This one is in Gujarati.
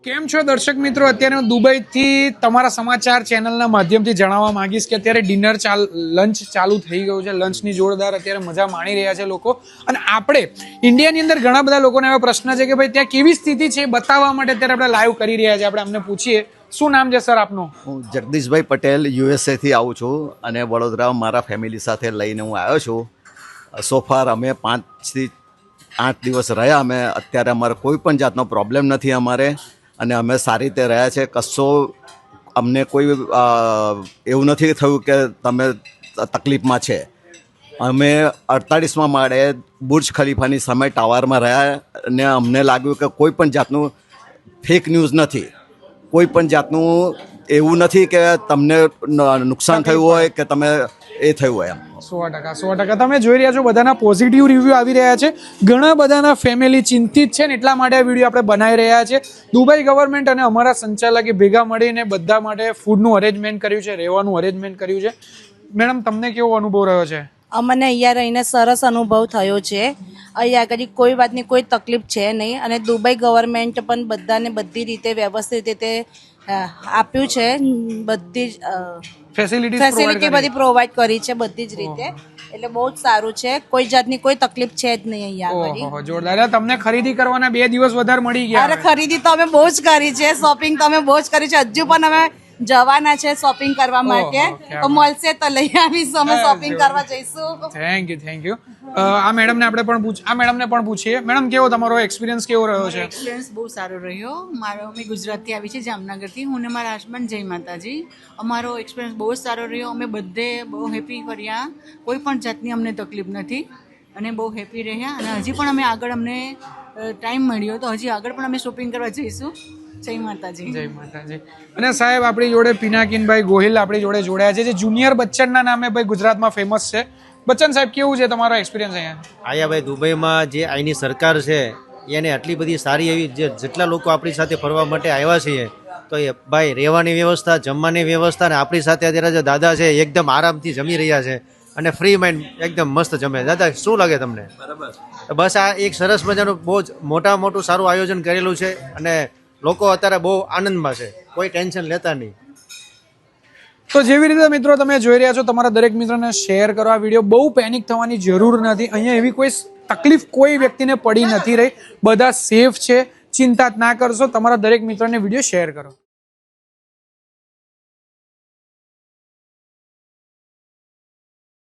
કેમ છો દર્શક મિત્રો? અત્યારે હું દુબઈથી તમારા સમાચાર ચેનલના માધ્યમથી જણાવવા માંગીશ કે અત્યારે લંચ ચાલુ થઈ ગયું છે. લંચની જોરદાર અત્યારે મજા માણી રહ્યા છે લોકો. અને આપણે ઇન્ડિયાની અંદર ઘણા બધા લોકોને એવા પ્રશ્ન છે કે ભાઈ ત્યાં કેવી સ્થિતિ છે બતાવવા માટે અત્યારે આપણે લાઈવ કરી રહ્યા છીએ. આપણે અમને પૂછીએ, શું નામ છે સર આપનું? હું જગદીશભાઈ પટેલ યુએસએથી આવું છું અને વડોદરા મારા ફેમિલી સાથે લઈને હું આવ્યો છું. સોફાર અમે 5 થી 8 દિવસ રહ્યા. અમે અત્યારે અમારે કોઈ પણ જાતનો પ્રોબ્લેમ નથી અમારે, અને અમે સારી રીતે રહ્યા છે. કશો અમને કોઈ એવું નથી થયું કે તમે તકલીફમાં છે. અમે 48મા માળે બુર્જ ખલીફાની સામે ટાવરમાં રહ્યા અને અમને લાગ્યું કે કોઈ પણ જાતનું ફેક ન્યૂઝ નથી, કોઈ પણ જાતનું એવું નથી કે તમને નુકસાન થયું હોય કે તમે એ થયું હોય. 100% તમે જોઈ રહ્યા છો બધાના પોઝિટિવ રિવ્યૂ આવી રહ્યા છે. ઘણા બધાના ફેમિલી ચિંતિત છે ને એટલા માટે આ વિડીયો આપણે બનાવી રહ્યા છે. દુબઈ ગવર્મેન્ટ અને અમારા સંચાલકે ભેગા મળીને બધા માટે ફૂડનું અરેન્જમેન્ટ કર્યું છે, રહેવાનું અરેન્જમેન્ટ કર્યું છે. મેડમ, તમને કેવો અનુભવ રહ્યો છે? અમને અહીંયા રહીને સરસ અનુભવ થયો છે. અહીંયા આગળ કોઈ વાતની કોઈ તકલીફ છે નહીં, અને દુબઈ ગવર્મેન્ટ પણ બધાને બધી રીતે વ્યવસ્થિત રીતે આપ્યું છે. બધી જ ફેસિલિટી બધી પ્રોવાઈડ કરી છે બધી જ રીતે, એટલે બહુ જ સારું છે. કોઈ જાતની કોઈ તકલીફ છે જ નહીં અહીંયા આગળ. જોરદાર. તમને ખરીદી કરવાના 2 દિવસ વધારે મળી ગયા? અરે ખરીદી તો અમે બહુ જ કરી છે, શોપિંગ તો અમે બહુ જ કરી છે. હજુ પણ અમે જવાના છે શોપિંગ કરવા માટે, તો મળશે તો લઈ આવીશું. અમે શોપિંગ કરવા જઈશું. Thank you. આ મેડમને પણ પૂછીએ. મેડમ, કેવો તમારો એક્સપિરિયન્સ કેવો રહ્યો છે? એક્સપિરિયન્સ બહુ સારો રહ્યો મારો. અમે ગુજરાતથી આવી છે, જામનગરથી. હું ને મારા હસબન્ડ જય માતાજી. અમારો એક્સપિરિયન્સ બહુ સારો રહ્યો. અમે બધે બહુ હેપી ફર્યા, કોઈ પણ જાતની અમને તકલીફ નથી અને બહુ હેપી રહ્યા. અને હજી પણ અમે આગળ અમને ટાઈમ મળ્યો તો હજી આગળ પણ અમે શોપિંગ કરવા જઈશું. જય માતાજી. અને સાહેબ, આપણી જોડે પિનાકીનભાઈ ગોહિલ આપણી જોડે જોડાયા છે, જે જુનિયર બચ્ચનના નામે ભાઈ ગુજરાતમાં ફેમસ છે. બચ્ચન સાહેબ, કેવું છે તમારો એક્સપિરિયન્સ અહીંયા? ભાઈ દુબઈમાં જે અહીંની સરકાર છે એને આટલી બધી સારી એવી જેટલા લોકો આપણી સાથે ફરવા માટે આવ્યા છીએ, તો એ ભાઈ રહેવાની વ્યવસ્થા, જમવાની વ્યવસ્થા, અને આપણી સાથે અત્યારે જે દાદા છે એકદમ આરામથી જમી રહ્યા છે અને ફ્રી માઇન્ડ એકદમ મસ્ત જમે. દાદા, શું લાગે તમને? બસ આ એક સરસ મજાનું બહુ જ મોટું સારું આયોજન કરેલું છે અને લોકો અત્યારે બહુ આનંદમાં છે, કોઈ ટેન્શન લેતા નહીં. તો જેવી રીતે મિત્રો તમે જોઈ રહ્યા છો, તમારા દરેક મિત્રોને શેર કરો આ વિડીયો. બહુ પેનિક થવાની જરૂર નથી. અહીંયા એવી કોઈ તકલીફ કોઈ વ્યક્તિને પડી નથી રહી. બધા સેફ છે, ચિંતા ના કરશો. તમારા દરેક મિત્રોને વિડીયો શેર કરો.